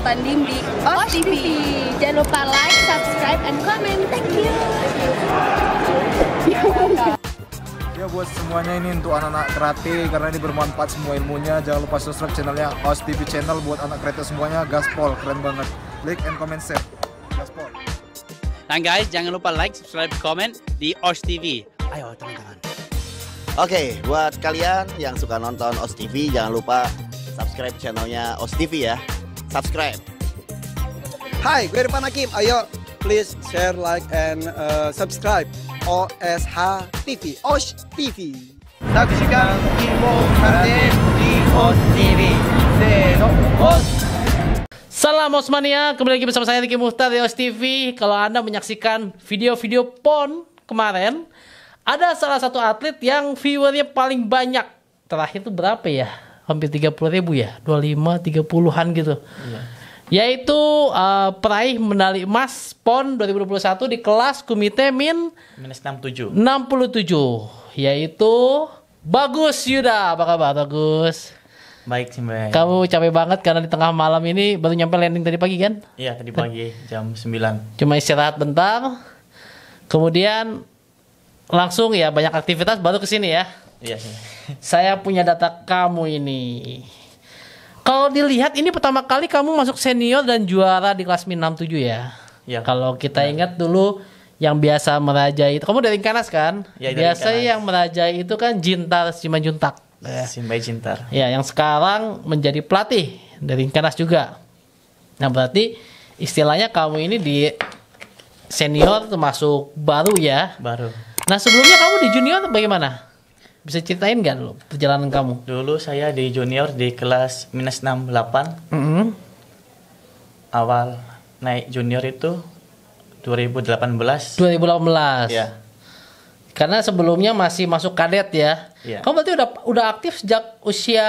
bertanding di OS TV. Jangan lupa like, subscribe, and comment. Thank you. Ya buat semuanya ini untuk anak-anak karate karena ini bermanfaat semua ilmunya. Jangan lupa subscribe channelnya OS TV channel buat anak karate semuanya. Gaspol keren banget. Like and comment share. Gaspol. Dan guys, jangan lupa like, subscribe, comment di OS TV. Ayo teman-teman. Oke, buat kalian yang suka nonton OS TV, jangan lupa subscribe channelnya OS TV ya. Subscribe. Hai, gue Irfan Hakim. Ayo, please share, like, and subscribe OSH TV. OS TV. Saksikan info karate di OS TV. Seno, OS. Salam Osmania, kembali lagi bersama saya Ricky Muhtar di OS TV. Kalau Anda menyaksikan video-video PON kemarin, ada salah satu atlet yang viewernya paling banyak. Terakhir itu berapa ya? Hampir 30.000 ya? 25, 30-an gitu. Iya. Yaitu peraih medali emas PON 2021 di kelas kumite minus 67. Yaitu Bagus Yuda. Apa kabar Bagus? Baik sih Mbak. Kamu capek banget karena di tengah malam ini baru nyampe landing tadi pagi kan? Iya, tadi pagi jam 9. Cuma istirahat bentar. Kemudian langsung ya banyak aktivitas baru kesini ya. Iya sih. Saya punya data kamu ini. Kalau dilihat ini pertama kali kamu masuk senior dan juara di kelas min 67 ya. Iya. Kalau kita ingat dulu yang biasa merajai itu, kamu dari Ringkanas kan? Iya, dari Biasa Ringkanas. yang merajai itu kan Jintar Simanjuntak. Simbai Cintar. Ya, yang sekarang menjadi pelatih dari Ringkanas juga. Nah, berarti istilahnya kamu ini di senior termasuk baru ya. Baru. Nah, sebelumnya kamu di junior bagaimana? Bisa ceritain nggak dulu perjalanan kamu? Dulu saya di junior di kelas minus 68. Awal naik junior itu 2018. 2018. Ya. Karena sebelumnya masih masuk kadet ya. Iya. Kamu berarti udah aktif sejak usia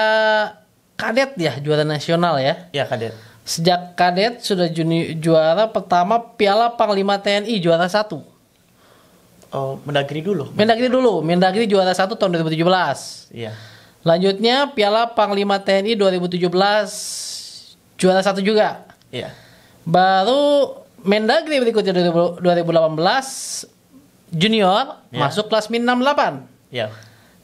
kadet ya, juara nasional ya. Iya, kadet. Sejak kadet sudah juara pertama Piala Panglima TNI juara 1. Oh, Mendagri dulu. Mendagri juara 1 tahun 2017. Iya. Lanjutnya Piala Panglima TNI 2017 juara 1 juga. Iya. Baru Mendagri berikutnya 2018 junior masuk kelas min 68. Iya.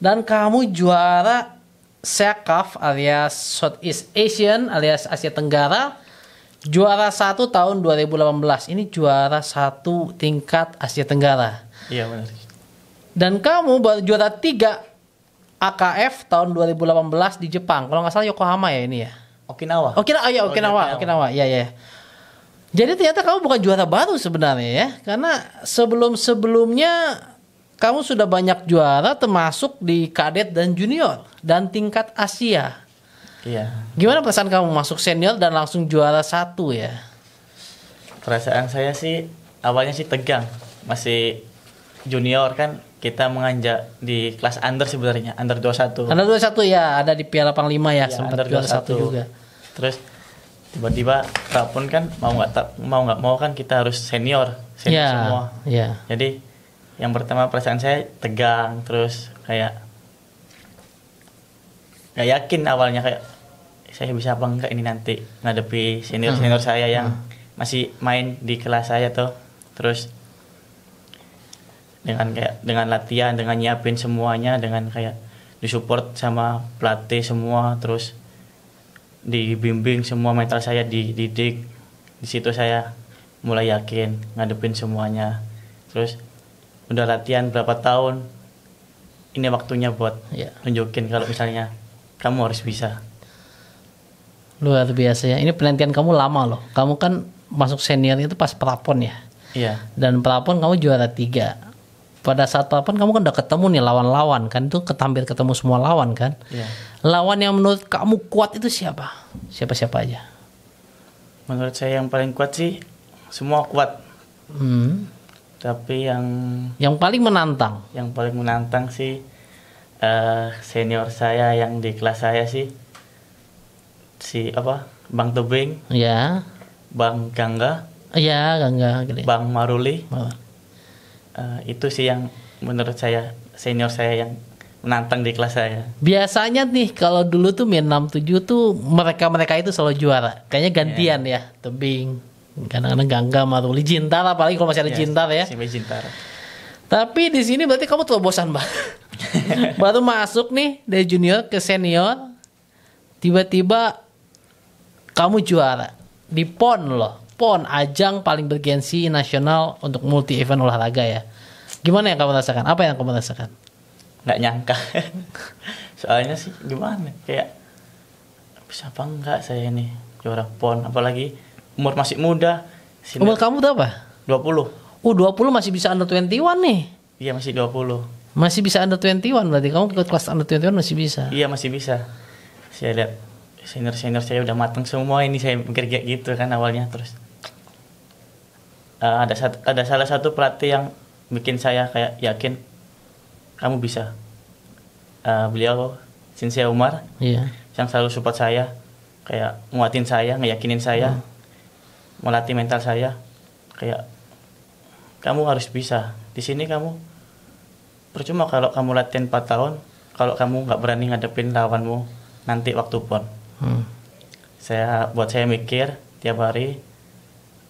Dan kamu juara SEACAF alias Southeast Asian alias Asia Tenggara juara 1 tahun 2018. Ini juara 1 tingkat Asia Tenggara. Iya, benar. Dan kamu baru juara 3 AKF tahun 2018 di Jepang. Kalau nggak salah Yokohama ya ini ya. Okinawa. Okinawa. Iya. Jadi ternyata kamu bukan juara baru sebenarnya ya. Karena sebelumnya kamu sudah banyak juara termasuk di kadet dan junior dan tingkat Asia. Iya. Gimana perasaan kamu masuk senior dan langsung juara 1 ya? Perasaan saya sih awalnya sih tegang. Masih junior kan kita menganjak di kelas under sebenarnya, under 21. Under 21 ya, ada di Piala Panglima ya, Ya, sempat under juara 1 juga. Terus tiba-tiba prapon kan mau nggak mau kan kita harus senior semua. Iya. Jadi yang pertama perasaan saya tegang, terus kayak nggak yakin awalnya, kayak saya bisa apa enggak ini nanti ngadepi senior saya yang masih main di kelas saya tuh. Terus dengan latihan, dengan nyiapin semuanya, dengan kayak disupport sama pelatih semua, terus dibimbing semua, mental saya dididik. Di situ saya mulai yakin ngadepin semuanya. Terus udah latihan berapa tahun, ini waktunya buat nunjukin kalau misalnya kamu harus bisa. Luar biasa ya. Ini penantian kamu lama loh. Kamu kan masuk senior itu pas prapon ya. Iya. Dan prapon kamu juara 3. Pada saat prapon kamu kan udah ketemu nih lawan-lawan kan, itu ketemu semua lawan kan. Iya. Lawan yang menurut kamu kuat itu siapa? Siapa aja? Menurut saya yang paling kuat sih semua kuat. Tapi yang paling menantang sih senior saya yang di kelas saya sih Bang Tebing. Ya. Bang Gangga. Iya, Gangga gede. Bang Maruli. Itu sih yang menurut saya senior saya yang menantang di kelas saya. Biasanya nih kalau dulu tuh min 67 tuh mereka itu selalu juara. Kayaknya gantian ya, tebing. Kadang-kadang Gangga, Maruli, Jintar, apalagi kalau masih ada Jintar ya. Simpai Jintar. Tapi di sini berarti kamu terobosan Mbak. Baru masuk nih dari junior ke senior, tiba-tiba kamu juara di PON loh. PON, ajang paling bergensi nasional untuk multi event olahraga ya. Gimana yang kamu rasakan? Apa yang kamu rasakan? Nggak nyangka. Soalnya sih gimana? Kayak bisa apa enggak saya ini juara PON, apalagi umur masih muda. Umur kamu berapa? 20. 20 masih bisa under 21 nih. Iya, masih 20. Masih bisa under 21 berarti kamu ikut kelas under 21 masih bisa. Iya, masih bisa. Saya lihat senior saya udah matang semua, ini saya mikir kayak gitu kan awalnya. Terus ada salah satu pelatih yang bikin saya kayak yakin kamu bisa. Beliau Sensei Umar, Iya. yang selalu support saya, kayak nguatin saya, ngeyakinin saya, melatih mental saya, kayak kamu harus bisa. Di sini kamu percuma kalau kamu latihan 4 tahun, kalau kamu nggak berani ngadepin lawanmu nanti waktu PON. Buat saya mikir tiap hari,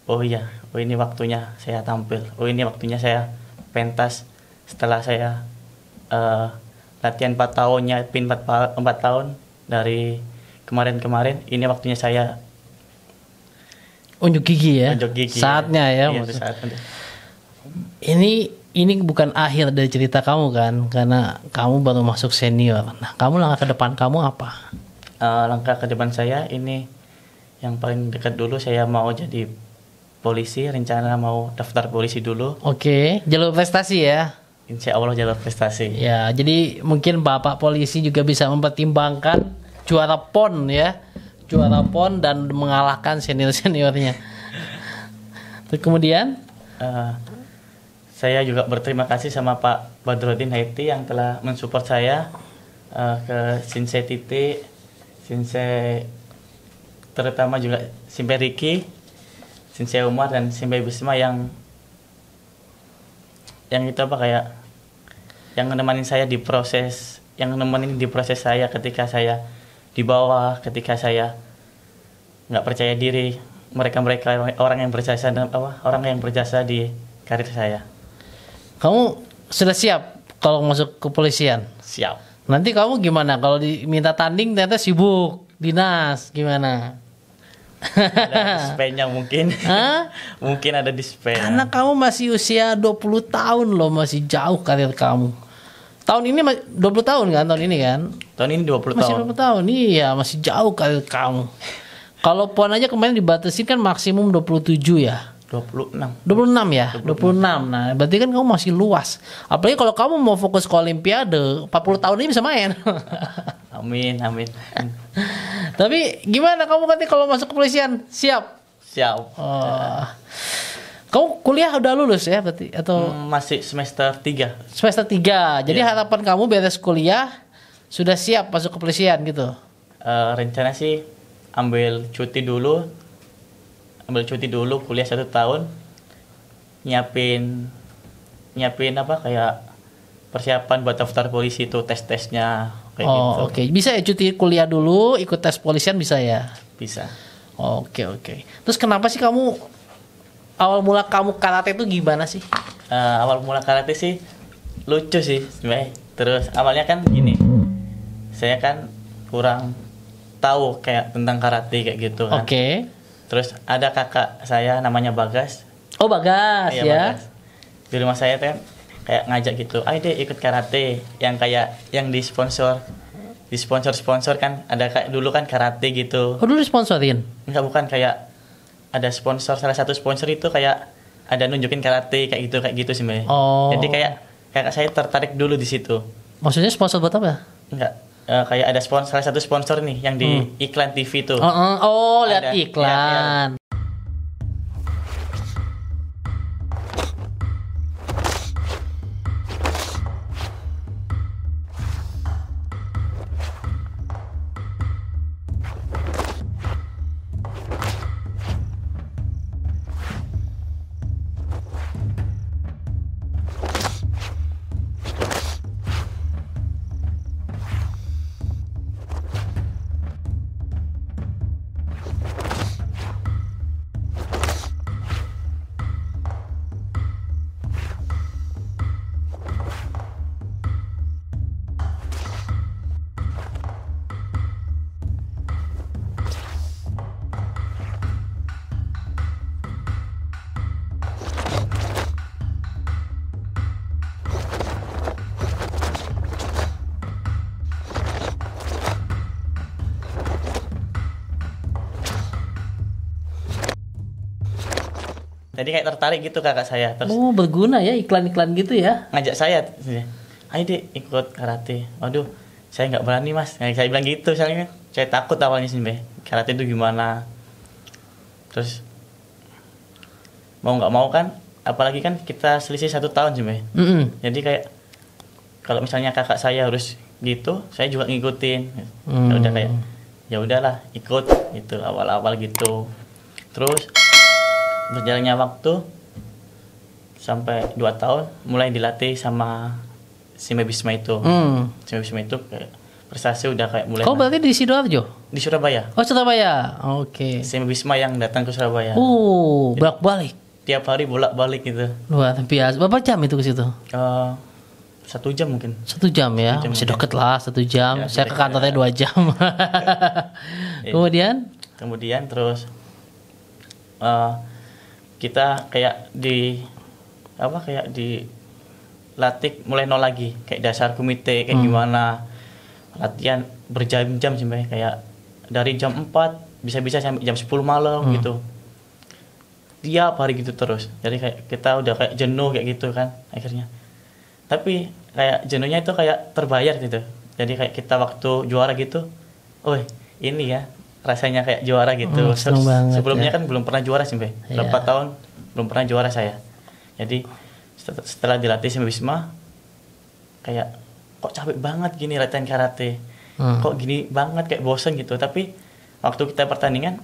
oh iya, ini waktunya saya tampil, oh ini waktunya saya pentas. Setelah saya latihan 4 tahunnya, pin 4 tahun dari kemarin, ini waktunya saya Unjuk gigi ya. unjuk gigi. Saatnya ya. Iya, maksud- saatnya. Ini bukan akhir dari cerita kamu kan, karena kamu baru masuk senior. Nah, kamu langkah ke depan kamu apa? Langkah ke depan saya ini yang paling dekat dulu, saya mau jadi polisi, rencana mau daftar polisi dulu. Oke, jalur prestasi ya. Insya Allah jalur prestasi. Ya, jadi mungkin Bapak polisi juga bisa mempertimbangkan juara PON ya. Juara PON dan mengalahkan senior-seniornya. Terus kemudian Saya juga berterima kasih sama Pak Badrodin Haiti yang telah mensupport saya, ke Sensei Titi, Sensei terutama juga Sensei Ricky, Sensei Umar dan Sensei Bisma yang itu apa kayak yang nemenin saya di proses, saya ketika saya di bawah, ketika saya nggak percaya diri. Mereka orang yang berjasa di karir saya. kamu sudah siap kalau masuk kepolisian? Siap. Nanti kamu gimana kalau diminta tanding ternyata sibuk dinas gimana? Ada dispennya mungkin. Hah? Mungkin ada dispen. Karena kamu masih usia 20 tahun loh, masih jauh karir kamu. Tahun ini 20 tahun kan, tahun ini kan? Tahun ini 20 Masih tahun. 20 tahun, iya masih jauh karir kamu. Kalau PON aja kemarin dibatasin kan maksimum 27 ya? 26. 26 ya? 26. Nah berarti kan kamu masih luas. Apalagi kalau kamu mau fokus ke Olimpiade, 40 tahun ini bisa main. Amin. Tapi gimana kamu nanti kalau masuk kepolisian? Siap? Siap. Oh. Kamu kuliah udah lulus ya berarti? Atau Masih semester 3. semester 3. Jadi Iya. harapan kamu beres kuliah sudah siap masuk kepolisian gitu? Rencana sih ambil cuti dulu kuliah 1 tahun, nyiapin apa kayak persiapan buat daftar polisi itu, tes-tesnya kayak gitu. Oh oke. Bisa ya cuti kuliah dulu ikut tes polisian bisa ya? Bisa. Oke. Terus kenapa sih kamu awal mula kamu karate itu gimana sih? Awal mula karate sih lucu sih sebenarnya. Terus awalnya kan gini, saya kan kurang tahu kayak tentang karate kayak gitu kan. Oke. Terus ada kakak saya namanya Bagas. Oh Bagas Iya, ya. Bagas. Di rumah saya kan kayak ngajak gitu, ayo deh ikut karate, yang kayak yang di sponsor kan ada kayak dulu kan karate gitu. Oh dulu sponsorin? Enggak, bukan, kayak ada sponsor, salah satu sponsor itu kayak ada nunjukin karate kayak gitu sebenarnya. Oh. Jadi kayak saya tertarik dulu di situ. Maksudnya sponsor buat apa? Enggak, kayak ada salah satu sponsor nih yang di iklan TV tuh. Oh lihat Ada. iklan. Jadi kayak tertarik gitu kakak saya. Terus Oh, berguna ya iklan-iklan gitu ya. ngajak saya, ayo deh ikut karate. Waduh, saya nggak berani mas. Nah, saya bilang gitu, soalnya saya takut awalnya sih, Mbak. Karate itu gimana? Terus mau nggak mau kan, apalagi kan kita selisih 1 tahun sih, Mbak. Mm-mm. Jadi kayak kalau misalnya kakak saya harus gitu, saya juga ngikutin. Ya udah kayak ya udahlah ikut gitu awal-awal gitu. Terus berjalannya waktu sampai 2 tahun mulai dilatih sama si Mebisma itu. Si Mebisma itu kayak prestasi udah kayak mulai Kau berarti di Sidoarjo? di Surabaya. Oh, Surabaya. Oke. Si Mebisma yang datang ke Surabaya. Bolak-balik. Tiap hari bolak-balik gitu. Luar biasa. Berapa jam itu ke situ? 1 jam mungkin. 1 jam ya. 1 jam Masih mungkin. deket lah 1 jam. Ya, Saya ke kira-kira. kantornya 2 jam. Kemudian Terus kita kayak dilatih mulai nol lagi, kayak dasar komite kayak gimana, latihan berjam-jam sih Mbak. Kayak dari jam 4 bisa-bisa sampai jam 10 malam gitu, tiap hari gitu terus. Jadi kayak kita udah kayak jenuh kayak gitu kan akhirnya. Tapi kayak jenuhnya itu kayak terbayar gitu. Jadi kayak kita waktu juara gitu, ini ya rasanya kayak juara gitu. Seneng banget, Sebelumnya ya. kan belum pernah juara sih Mbak. Iya. Berapa tahun belum pernah juara saya. Jadi setelah dilatih sama Wisma, kayak kok capek banget gini latihan karate. Kok gini banget kayak bosen gitu. Tapi waktu kita pertandingan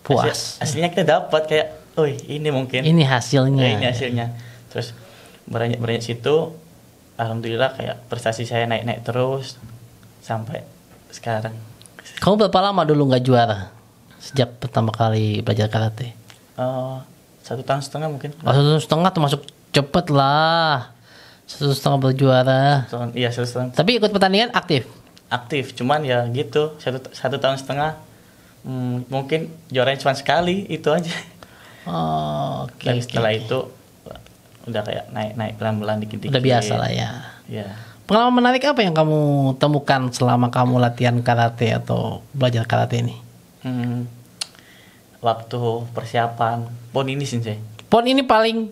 puas. aslinya kita dapat kayak, ini mungkin. Ini hasilnya. Ini hasilnya. Terus beranjak situ, alhamdulillah kayak prestasi saya naik terus sampai sekarang. Kamu berapa lama dulu nggak juara? Sejak pertama kali belajar karate? 1,5 tahun mungkin. 1,5 tahun termasuk cepet lah. 1,5 berjuara. Iya 1 tahun. Tapi ikut pertandingan aktif? Aktif, cuman ya gitu 1,5 tahun. Mungkin juaranya cuma sekali, itu aja. Oke. Dan setelah itu udah kayak naik pelan-pelan dikit-dikit. Udah biasa lah ya. Ya. Pengalaman menarik apa yang kamu temukan selama kamu latihan karate atau belajar karate ini? Waktu persiapan PON ini sih, PON ini paling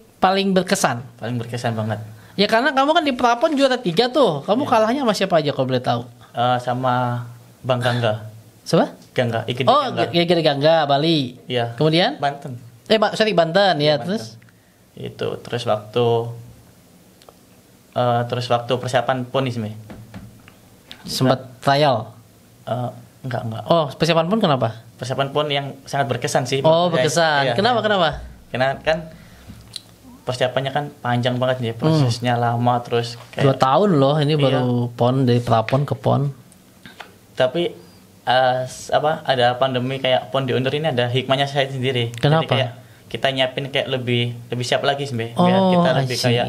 berkesan. paling berkesan banget. Ya karena kamu kan di Prapon juara 3 tuh. Kamu kalahnya sama siapa aja kalau boleh tahu? Sama Bang Gangga. Siapa? Gangga, Ikedi Oh, Gangga. Gede Gangga, Bali. Iya. Kemudian? Banten. Banten ya, Banten. terus Itu terus waktu persiapan PON ini sih. sempat trial. Enggak. Oh, persiapan pun kenapa? Persiapan PON yang sangat berkesan sih. Oh, menurut berkesan. saya. Iya, Kenapa? iya. Kenapa? Karena kan persiapannya kan panjang banget nih, prosesnya lama terus 2 tahun loh ini Iya. baru PON, dari Prapon ke PON. Tapi ada pandemi kayak PON diundur ini ada hikmahnya saya sendiri. Kenapa? Jadi kayak kita nyiapin kayak lebih siap lagi sih, biar Oh, kita I lebih see. kayak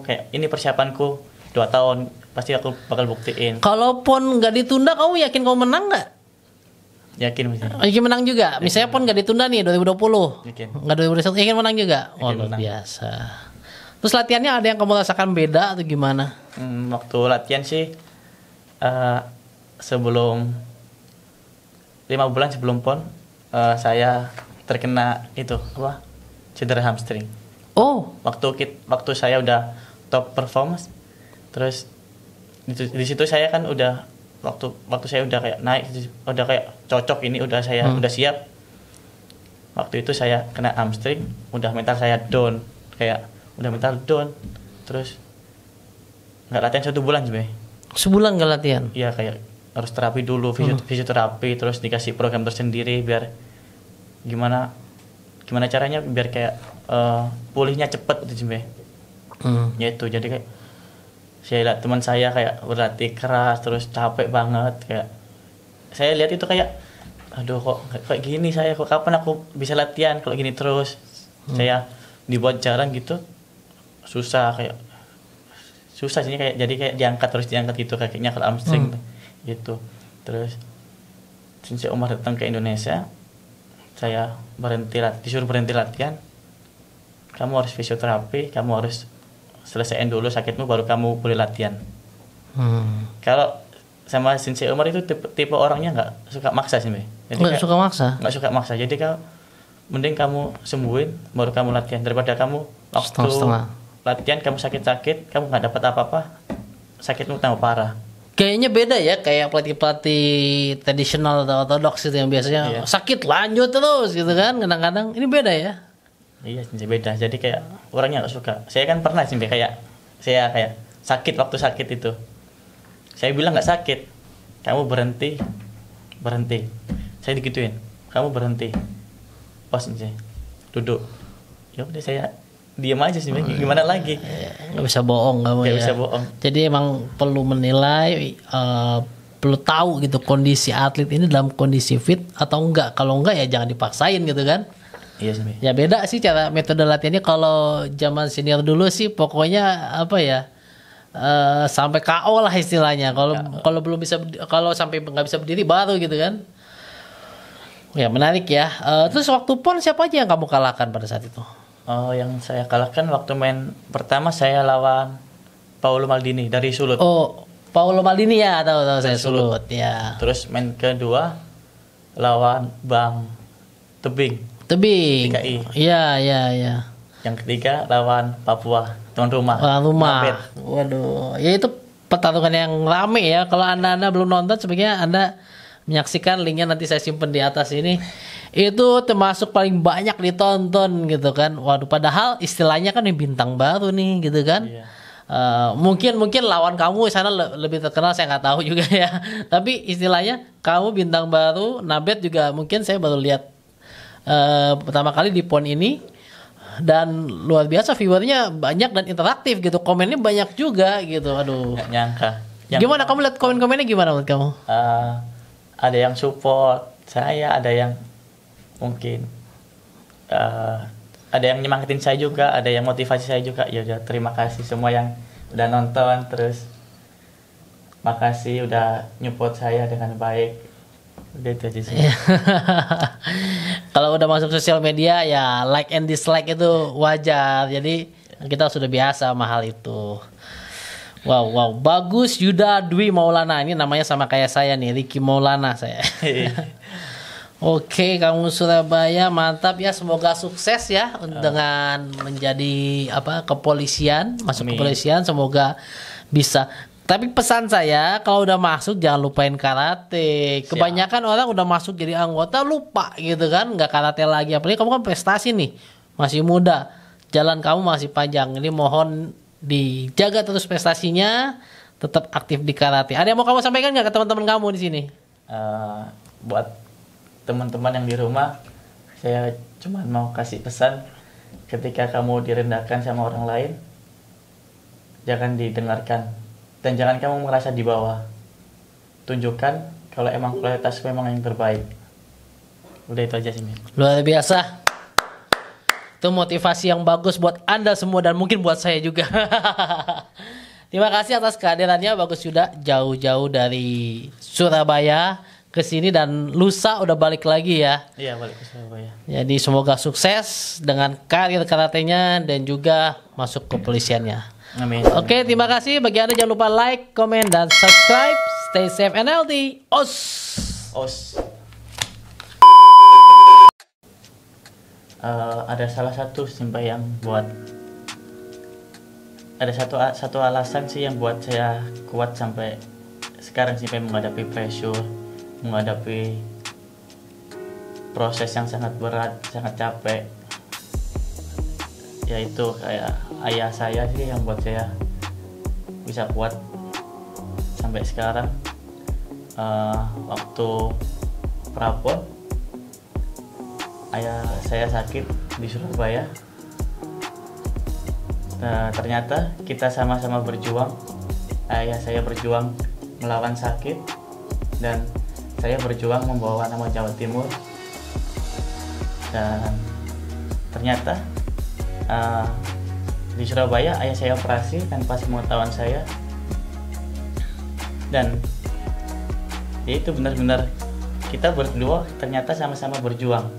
kayak ini persiapanku 2 tahun pasti aku bakal buktiin. Kalau PON nggak ditunda, kamu yakin kamu menang nggak? Yakin mesti. Yakin menang juga. Misalnya PON nggak ditunda nih 2020. Yakin. Nggak 2021, yakin menang juga. Oh, Yakin luar menang. biasa. Terus latihannya ada yang kamu rasakan beda atau gimana? Waktu latihan sih sebelum 5 bulan sebelum PON saya terkena cedera hamstring. Oh, Waktu saya udah top performance, terus di situ saya kan udah waktu saya udah kayak naik, udah kayak cocok ini, udah siap. Waktu itu saya kena hamstring, udah mental saya down, terus nggak latihan 1 bulan sebenarnya. sebulan nggak latihan? Iya, kayak harus terapi dulu, fisioterapi, terus dikasih program tersendiri biar gimana caranya biar kayak pulihnya cepet gitu sebenarnya. Ya itu, jadi kayak saya lihat teman saya kayak berlatih keras terus capek banget, kayak saya lihat itu kayak aduh kok kayak gini, saya kok kapan aku bisa latihan kalau gini terus. Saya dibuat jarang gitu, susah sih kayak, jadi kayak diangkat gitu kakinya kalau hamstring gitu. Terus Sensei Omar datang ke Indonesia, saya disuruh berhenti latihan. Kamu harus fisioterapi, kamu harus selesaiin dulu sakitmu baru kamu boleh latihan. Kalau sama Sensei Omar itu tipe orangnya nggak suka maksa sih, Mbak. Jadi Nggak suka maksa? Nggak suka maksa. Jadi kalau mending kamu sembuhin baru kamu latihan, daripada kamu waktu Setengah-setengah. latihan kamu sakit-sakit, kamu nggak dapat apa-apa, sakitmu tambah parah. Kayaknya beda ya, kayak pelatih-pelatih tradisional atau ortodoks itu yang biasanya Iya. sakit lanjut terus gitu kan. Kadang-kadang ini beda ya. Iya, beda. Jadi kayak orangnya nggak suka. Saya kan pernah sih kayak saya kayak sakit waktu sakit itu. Saya bilang nggak sakit, kamu berhenti. Saya digituin, kamu berhenti. Pas sih, duduk. Ya udah saya diam aja sih, gimana lagi? Nggak bisa bohong kamu Nggak ya. bisa bohong. Jadi emang perlu menilai, perlu tahu gitu kondisi atlet ini dalam kondisi fit atau enggak. Kalau enggak ya jangan dipaksain gitu kan. Iya sih. Ya beda sih cara metode latihannya. Kalau zaman senior dulu sih pokoknya apa ya, sampai KO lah istilahnya. Kalau belum bisa, kalau sampai nggak bisa berdiri baru gitu kan. Ya menarik ya. Terus waktu PON siapa aja yang kamu kalahkan pada saat itu? Oh, yang saya kalahkan waktu main pertama saya lawan Paolo Maldini dari Sulut. Oh, Paolo Maldini ya, tahu saya Sulut. Sulut ya. Terus main kedua lawan Bang Tebing. DKI. Iya. Yang ketiga lawan Papua, tuan rumah. Rumah. Mabet. Waduh, ya itu pertarungan yang rame ya. Kalau anda belum nonton, sebaiknya anda menyaksikan, linknya nanti saya simpen di atas ini. Itu termasuk paling banyak ditonton gitu kan. Waduh, padahal istilahnya kan yang bintang baru nih gitu kan. Iya. Mungkin lawan kamu sana lebih terkenal, saya nggak tahu juga ya. Tapi istilahnya kamu bintang baru. Nabet juga mungkin saya baru lihat pertama kali di PON ini, dan luar biasa viewernya banyak dan interaktif gitu, komennya banyak juga gitu. Aduh, Nggak nyangka. gimana kamu lihat komen-komennya, gimana menurut kamu? Ada yang support saya, ada yang mungkin ada yang nyemangatin saya juga, ada yang motivasi saya juga. Ya udah, terima kasih semua yang udah nonton, terus makasih udah nyupport saya dengan baik. Udah itu aja sih. Kalau udah masuk sosial media ya like and dislike itu wajar. Jadi kita sudah biasa sama hal itu. Wow, bagus. Yuda Dwi Maulana, ini namanya sama kayak saya nih, Ricky Maulana saya. Oke, kamu Surabaya, mantap ya. Semoga sukses ya dengan menjadi kepolisian, masuk Amin. kepolisian. Semoga bisa. Tapi pesan saya, kalau udah masuk jangan lupain karate. Kebanyakan orang udah masuk jadi anggota lupa gitu kan, nggak karate lagi. Apalagi kamu kan prestasi nih, masih muda, jalan kamu masih panjang. Ini mohon dijaga terus prestasinya, tetap aktif di karate. Ada yang mau kamu sampaikan nggak ke teman-teman kamu di sini? Buat teman-teman yang di rumah, saya cuma mau kasih pesan, ketika kamu direndahkan sama orang lain, jangan didengarkan. Dan jangan kamu merasa di bawah. Tunjukkan kalau emang kualitas memang yang terbaik. Udah itu aja sih, Min. Luar biasa. Itu motivasi yang bagus buat Anda semua dan mungkin buat saya juga. Terima kasih atas kehadirannya, Bagus Yuda, jauh-jauh dari Surabaya ke sini, dan lusa udah balik lagi ya. Iya, balik ke Surabaya. Jadi semoga sukses dengan karir karatenya dan juga masuk kepolisiannya. Amin. Oke, terima kasih. Bagi Anda jangan lupa like, comment, dan subscribe. Stay safe and healthy. Os. Ada salah satu simpel yang buat, ada satu alasan sih yang buat saya kuat sampai sekarang sih, menghadapi pressure, menghadapi proses yang sangat berat, sangat capek. Yaitu kayak ayah saya sih yang buat saya bisa kuat sampai sekarang. Waktu prapon, ayah saya sakit di Surabaya. Ternyata kita sama-sama berjuang. Ayah saya berjuang melawan sakit, dan saya berjuang membawa nama Jawa Timur. Dan ternyata di Surabaya ayah saya operasi tanpa sepengetahuan saya, dan ya itu benar-benar kita berdua ternyata sama-sama berjuang.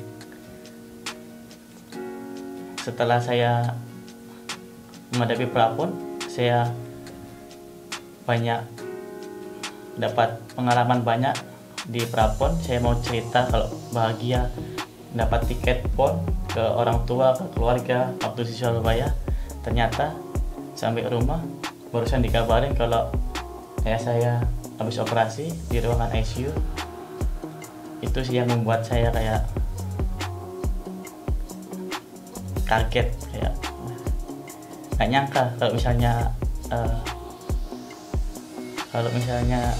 Setelah saya menghadapi prapon, saya banyak dapat pengalaman banyak di prapon. Saya mau cerita kalau bahagia dapat tiket PON ke orang tua, ke keluarga waktu di Surabaya. Ternyata sampai rumah barusan dikabarin kalau saya habis operasi di ruangan ICU. Itu sih yang membuat saya kayak kaget, kayak nggak nyangka kalau misalnya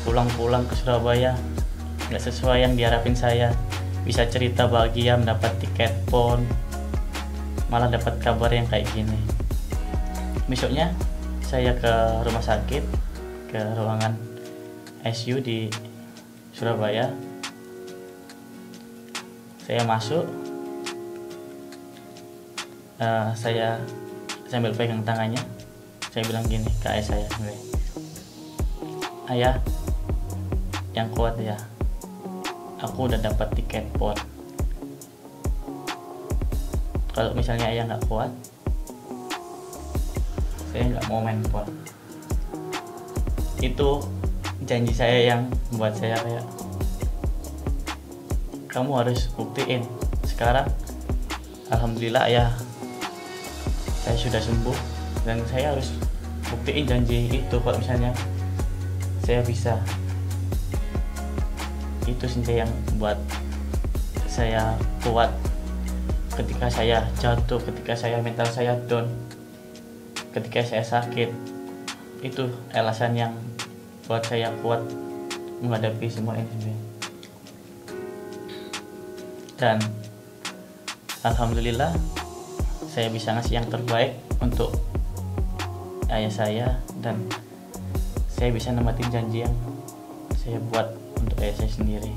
pulang ke Surabaya nggak sesuai yang diharapin saya, bisa cerita bahagia mendapat tiket PON, malah dapat kabar yang kayak gini. Besoknya saya ke rumah sakit, ke ruangan ICU di Surabaya. Saya masuk, saya sambil pegang tangannya, saya bilang gini ke ayah saya, ayah yang kuat ya, aku udah dapat tiket PON. Kalau misalnya ayah nggak kuat, saya nggak mau main PON. Itu janji saya yang membuat saya kayak, kamu harus buktiin. Sekarang alhamdulillah ayah saya sudah sembuh, dan saya harus buktiin janji itu. Kalau misalnya saya bisa, itu sih yang buat saya kuat ketika saya jatuh, ketika saya mental saya down, ketika saya sakit. Itu alasan yang buat saya kuat menghadapi semua ini. Dan alhamdulillah saya bisa ngasih yang terbaik untuk ayah saya, dan saya bisa nempatin janji yang saya buat untuk ayah saya sendiri.